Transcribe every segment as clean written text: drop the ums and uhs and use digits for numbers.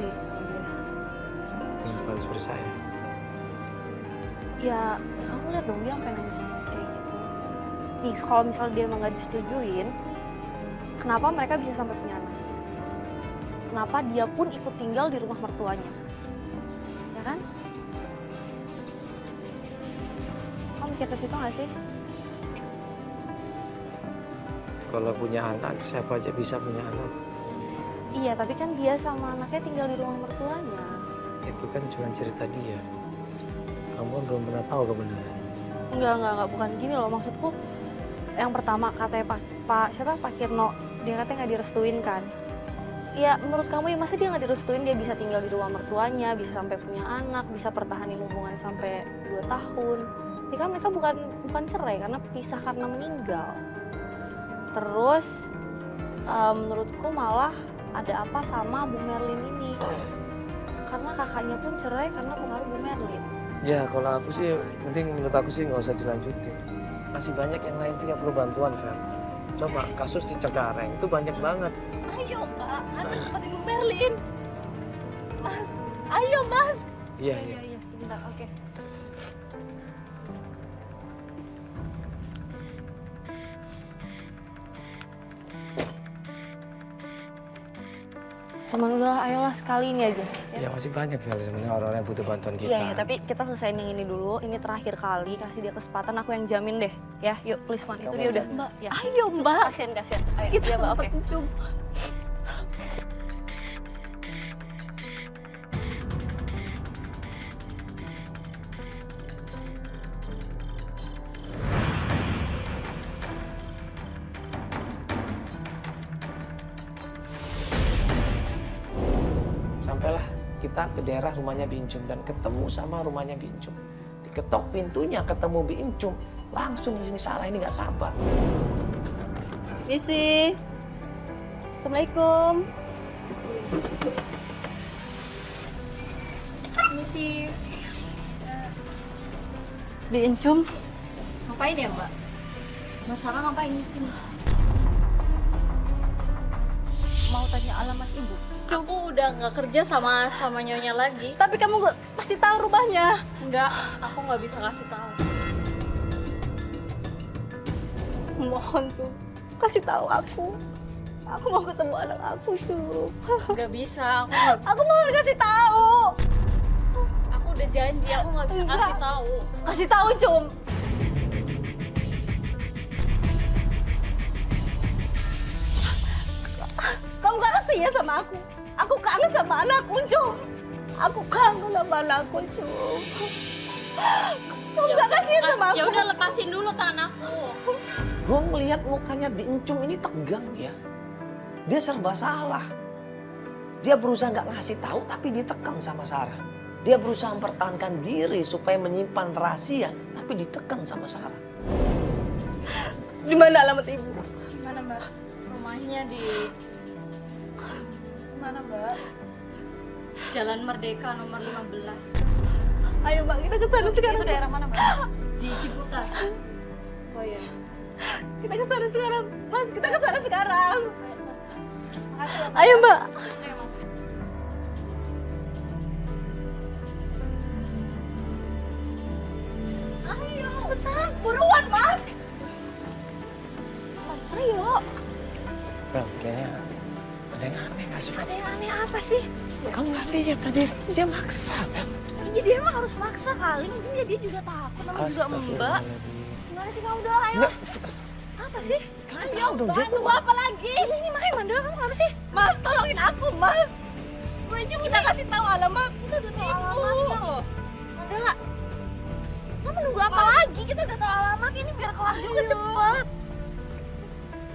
sih sama dia. Kenapa harus percaya? Ya kamu lihat dong dia sampai nangis-nangis kayak gitu. Nih kalau misalnya dia emang gak disetujuin, kenapa mereka bisa sampai punya anak? Kenapa dia pun ikut tinggal di rumah mertuanya? Ya kan? Kamu mikir ke situ gak sih? Kalau punya anak, siapa aja bisa punya anak. Iya, tapi kan dia sama anaknya tinggal di rumah mertuanya. Itu kan cuma cerita dia. Kamu kan belum pernah tahu kebenaran. Enggak, bukan gini loh. Maksudku, yang pertama katanya Pak Kirno, dia katanya nggak direstuin kan. Ya menurut kamu ya masa dia nggak direstuin, dia bisa tinggal di rumah mertuanya, bisa sampai punya anak, bisa pertahanin hubungan sampai 2 tahun. Ini kan mereka bukan cerai karena pisah karena meninggal. Terus menurutku malah ada apa sama Bu Merlin ini. Karena kakaknya pun cerai karena pengaruh Bu Merlin. Ya kalau aku sih, menurut aku sih nggak usah dilanjutin. Masih banyak yang lain tuh yang perlu bantuan kan. Coba kasus di Cengkareng itu banyak banget. Ayo Mbak, anak seperti Bu Merlin. Mas, ayo Mas. Iya. Iya, sebentar, oke. Teman udah, ayolah sekali ini aja. Ya masih banyak Vel sebenarnya orang-orang yang butuh bantuan kita. Iya, tapi kita selesaiin yang ini dulu. Ini terakhir kali, kasih dia kesempatan, aku yang jamin deh. Ya, yuk please man, itu dia udah. Mbak, Ya. ayo Mbak. Kasian. Ayo, Kita iya Mbak, oke. bencum. Sampailah kita ke daerah rumahnya Bincum dan ketemu sama rumahnya Bincum. Diketok pintunya ketemu Bincum. Langsung di sini Sarah ini nggak sabar. Misi. Assalamualaikum. Misi. Diencum. Ngapain ya Mbak? Mas Sarah ngapain di sini? Mau tanya alamat ibu. Aku udah nggak kerja sama nyonya lagi. Tapi kamu pasti tahu rumahnya. Enggak, aku nggak bisa kasih tahu. Mohon Cum, kasih tahu aku. Aku mau ketemu anak aku Cum. Nggak bisa, aku nggak. Aku mau kasih tahu. Aku udah janji, aku nggak bisa Enggak. kasih tahu. Kasih tahu Cum. Kamu gak kasih ya sama aku. Aku kangen sama anakku Cum. Aku kangen sama anakku Cum. Kamu gak kasih sama aku. Ya udah lepasin dulu tanahku. Gue melihat mukanya Bincum ini tegang ya. Dia serba salah. Dia berusaha nggak ngasih tahu tapi ditekan sama Sarah. Dia berusaha mempertahankan diri supaya menyimpan rahasia tapi ditekan sama Sarah. Di mana alamat ibu? Gimana Mbak? Rumahnya di Mana Mbak? Jalan Merdeka nomor 15. Ayo Mbak, kita ke sana sekarang. Itu daerah mana Mbak? Di Ciputat. Oh iya. Kita ke sana sekarang. Mas, kita ke sana sekarang. Makasih ya, Mbak. Ayo Mbak. Ayo, Mbak. Ayo, cepetan. Buruan Mas. Ayo. Vel, kayaknya ada yang aneh nggak sih? Ada yang aneh apa sih? Kamu nggak lihat tadi dia maksa, Vel. Iya dia emang harus maksa kali. Mungkin dia juga takut. Namanya juga Mbak. Gimana sih kamu udah? Ayo. Nggak, Apa sih? kamu tahu dong dia Tunggu apa lagi? Ini makanya Mandala kamu kenapa sih? Mas, tolongin aku Mas. Gue cuma udah kasih tahu alamat. Kita udah tahu alamatnya loh. Mandala. Kamu nunggu apa lagi? Kita udah tahu alamatnya ini biar kelar juga cepet.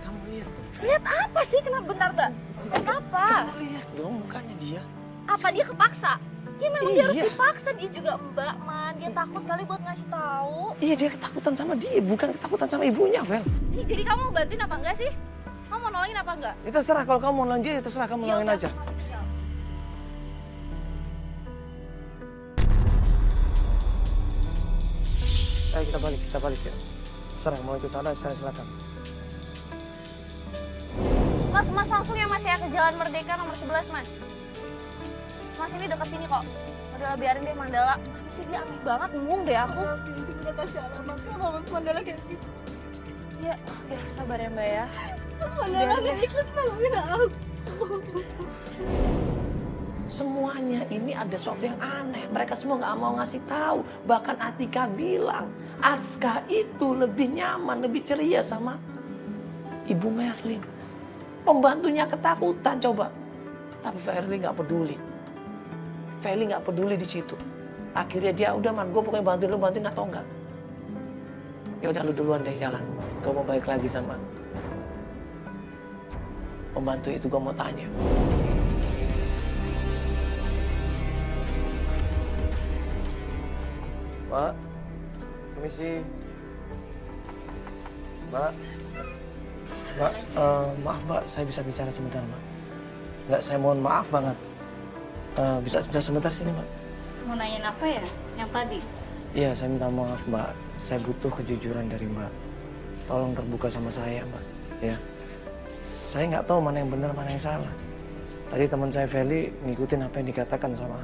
Kamu lihat dong, Vel. Lihat apa sih? Kenapa bentar, Mbak? Lihat apa? Kamu lihat dong mukanya dia. Apa dia kepaksa? Ya memang dia harus Iya. dipaksa, dia juga Mbak, Man. Dia takut kali buat ngasih tahu. Iya dia ketakutan sama dia, bukan ketakutan sama ibunya, Vel. Ih, jadi kamu mau bantuin apa enggak sih? Kamu mau nolongin apa enggak? Ya terserah kalau kamu mau nolongin dia, ya terserah kamu nolongin udah, aja. aku tinggal. Ayo kita balik ya. Terserah mau ikut sana, saya silakan. Mas langsung ya Mas ya ke Jalan Merdeka nomor 11, Mas. Mas ini dekat sini kok. Udah biarin deh Mandala. Apa sih dia aneh banget, bingung deh aku. Ini udah kasih alamat sama Mandala kayak gitu. Ya, udah sabar ya Mbak ya. Mandala nggak ikhlas nolongin aku. Semuanya ini ada sesuatu yang aneh. Mereka semua nggak mau ngasih tahu. Bahkan Atika bilang, Aska itu lebih nyaman, lebih ceria sama Ibu Merlin. Pembantunya ketakutan coba. Tapi Verly nggak peduli. Verly nggak peduli di situ. Akhirnya dia udah man, gue pokoknya bantuin lu, bantuin atau enggak. Ya udah lu duluan deh jalan. Gue mau balik lagi sama pembantu itu, gue mau tanya. Mbak, permisi. Mbak, maaf Mbak, saya bisa bicara sebentar Mbak. Nggak, saya mohon maaf banget. Bisa sebentar sini Mbak? Mau nanyain apa ya? Yang tadi? Iya, saya minta maaf Mbak. Saya butuh kejujuran dari Mbak. Tolong terbuka sama saya Mbak. Ya, saya nggak tahu mana yang benar, mana yang salah. Tadi teman saya Feli ngikutin apa yang dikatakan sama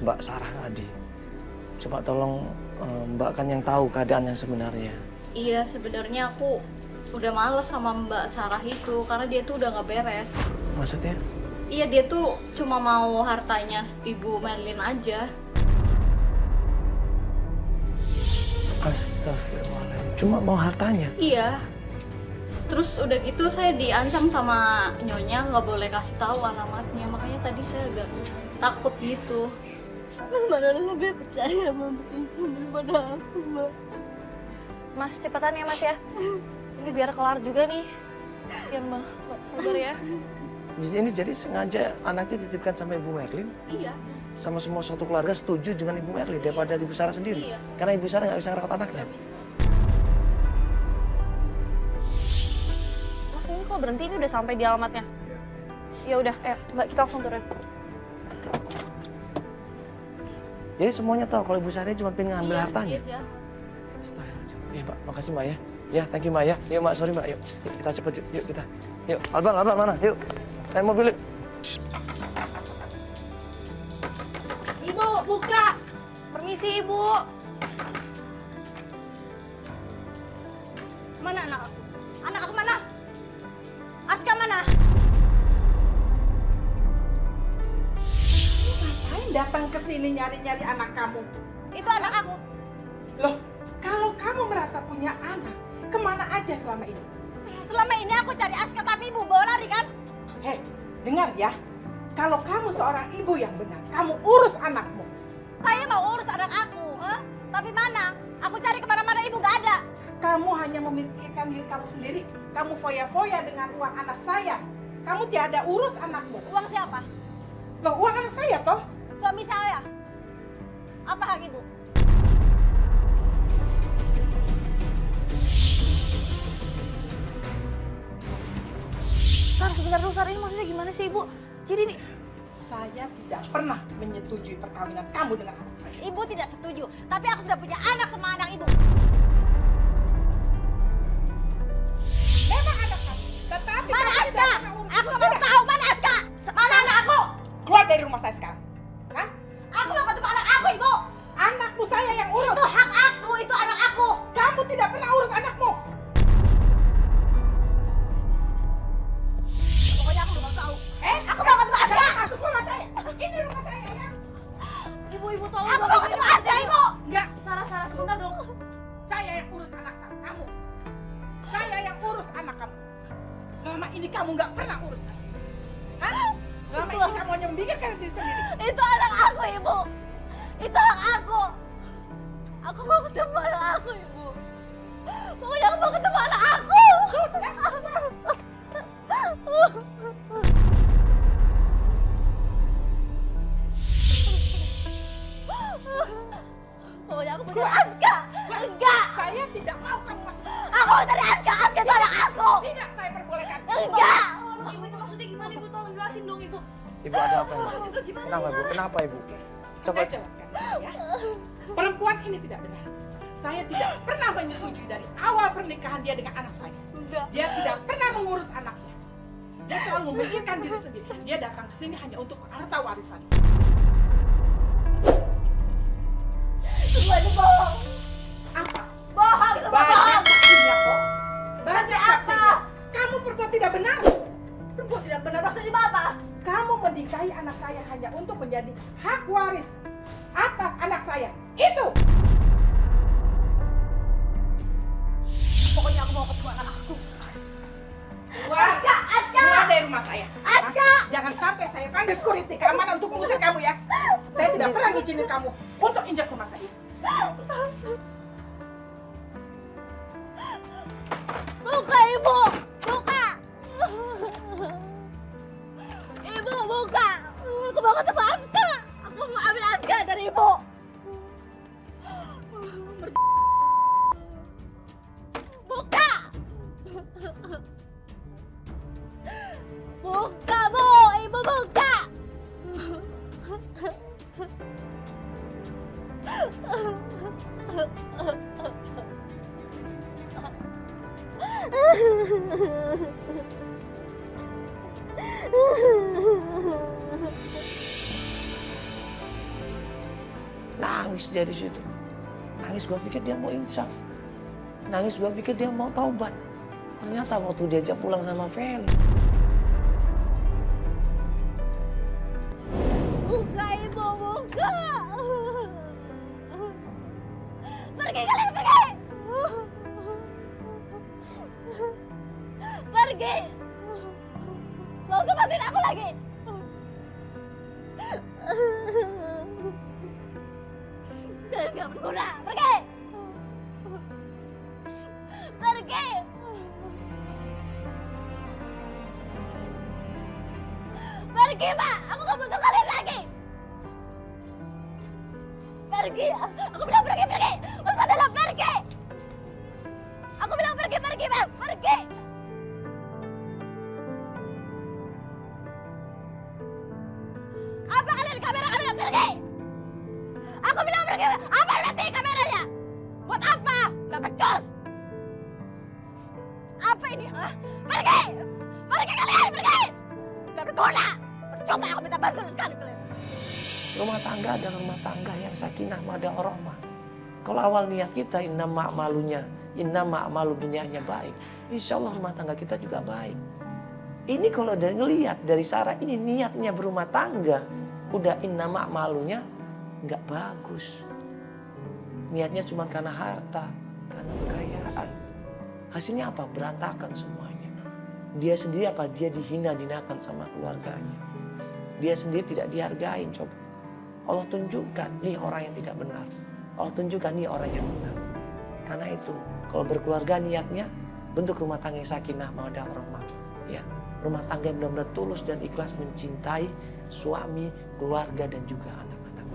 Mbak Sarah tadi. Coba tolong Mbak kan yang tahu keadaan yang sebenarnya. Iya, sebenarnya aku udah males sama Mbak Sarah itu karena dia tuh udah nggak beres. Maksudnya? Iya, dia tuh cuma mau hartanya Ibu Merlin aja. Astagfirullahaladzim. Cuma mau hartanya? Iya. Terus udah gitu saya diancam sama nyonya nggak boleh kasih tahu alamatnya. Makanya tadi saya agak takut gitu. Mandala lebih percaya sama itu daripada aku, Mbak. Mas cepetan ya Mas ya. Ini biar kelar juga nih. Kasian Mbak, sabar ya. Ini jadi sengaja anaknya dititipkan sama Ibu Merlin? Iya. Sama semua suatu keluarga setuju dengan Ibu Merlin daripada Ibu Sarah sendiri? Iya. Karena Ibu Sarah nggak bisa ngerawat anaknya? Nggak bisa. Mas ini kok berhenti, ini udah sampai di alamatnya. Ya udah, Mbak kita langsung turun. Jadi semuanya tahu kalau Ibu Sarah cuma pengen ngambil Iya, hartanya? iya. Astagfirullahaladzim. Oke Mbak, makasih Mbak ya. Ya, thank you Mbak ya. Yuk Mbak, sorry Mbak. Yuk, kita cepet yuk. Yuk kita. Yuk, Alban mana? Yuk. Naik mobil yuk. Ibu, buka! Permisi Ibu. Mana anak aku? Anak aku mana? Aska mana? Ngapain datang ke sini nyari-nyari anak kamu? Itu anak aku. Loh, kalau kamu merasa punya anak, kemana aja selama ini? Selama ini aku cari Aska tapi ibu bawa lari kan? Hei, dengar ya. Kalau kamu seorang ibu yang benar, kamu urus anakmu. Saya mau urus anak aku, tapi mana? Aku cari kemana-mana ibu gak ada. Kamu hanya memikirkan diri kamu sendiri. Kamu foya-foya dengan uang anak saya. Kamu tiada urus anakmu. Uang siapa? Loh, uang anak saya toh? Suami saya. Apa hak ibu? Sar, sebentar dulu Sar, ini maksudnya gimana sih Ibu? Jadi nih, Saya tidak pernah menyetujui perkawinan kamu dengan anak saya. Ibu tidak setuju, tapi aku sudah punya anak sama anak ibu. Memang anak kamu, tetapi Mana kamu Aska? tidak pernah urus. Aku nggak mau tahu mana Aska. Mana anak aku? Keluar dari rumah saya sekarang. Hah? Aku mau ketemu anak aku, ibu. Anakmu saya yang urus. Itu hak aku, itu anak aku. Kamu tidak pernah urus anakmu. Pokoknya aku nggak mau tahu. Aku mau ketemu Aska. Jangan masuk rumah saya. Ini rumah saya ya. Ibu tolong Aku dong, mau ini ketemu Mas. Aska, ibu. Enggak, Sarah, sebentar dong. saya yang urus anak kamu. Saya yang urus anak kamu. Selama ini kamu nggak pernah urus anak. Hah? Selama ini kamu hanya memikirkan diri sendiri. Itu anak aku, ibu. Itu hak aku. Aku mau ketemu anak aku, ibu. Pokoknya aku mau ketemu anak aku. Pokoknya aku mau cari Aska. Enggak. Saya tidak mau kamu masuk. Aku mau cari Aska. Aska itu anak aku. Tidak, saya perbolehkan. Enggak. Ibu itu maksudnya gimana Ibu? Tolong jelasin dong Ibu. Ibu ada apa Ibu? Kenapa Ibu? Kenapa Ibu? Coba. Saya jelaskan ya. Perempuan ini tidak benar. Saya tidak pernah menyetujui dari awal pernikahan dia dengan anak saya. Enggak. Dia tidak pernah mengurus anaknya. Dia selalu memikirkan diri sendiri. Dia datang ke sini hanya untuk harta warisan. Semua ini bohong. Apa? Bohong, semua Banyak bohong. saksinya kok. Banyak Saksi apa? saksinya. Kamu perbuat tidak benar. Perempuan tidak benar maksudnya apa? Kamu menikahi anak saya hanya untuk menjadi hak waris atas anak saya. Itu. Pokoknya aku mau ketemu anak aku. Keluar. Aska, Aska. Keluar dari rumah saya. Aska. Hah? Jangan sampai saya panggil security keamanan untuk mengusir kamu ya. Saya tidak pernah ngizinin kamu untuk injak rumah saya. Buka ibu, buka. Ibu buka. Aku mau ketemu Aska. Aku mau ambil Aska dari ibu. Buka. Buka bu, ibu buka. Nangis dia di situ. Nangis gue pikir dia mau insaf. Nangis gue pikir dia mau taubat. Ternyata waktu diajak pulang sama Feli. Buka ibu, buka. Pergi kalian, pergi. Pergi. Gak usah pasin aku lagi. Kalian gak berguna, pergi. Pergi. Pergi, Pak. Aku gak butuh kalian lagi. Pergi. Aku bilang pergi, pergi. Mas Mandala, pergi. Aku bilang pergi, pergi, Mas. Pergi. Apa kalian kamera pergi? Aku bilang pergi. Apa nanti kameranya? Buat apa? Gak becus. Apa ini? Hah? Pergi. Pergi kalian, pergi. Gak berguna. Percuma aku minta bantuan kalian. Rumah tangga adalah rumah tangga yang sakinah mawaddah warahmah. Kalau awal niat kita innama a'malu niatnya baik, insya Allah rumah tangga kita juga baik. Ini kalau udah ngelihat dari Sarah ini niatnya berumah tangga, udah innama a'malunya nggak bagus. Niatnya cuma karena harta, karena kekayaan. Hasilnya apa? Berantakan semuanya. Dia sendiri apa? Dia dihina-dinakan sama keluarganya. Dia sendiri tidak dihargain, coba. Allah tunjukkan nih orang yang tidak benar. Allah tunjukkan nih orang yang benar. Karena itu kalau berkeluarga niatnya bentuk rumah tangga yang sakinah mawaddah warahmah. Ya, rumah tangga yang benar-benar tulus dan ikhlas mencintai suami, keluarga dan juga anak-anak.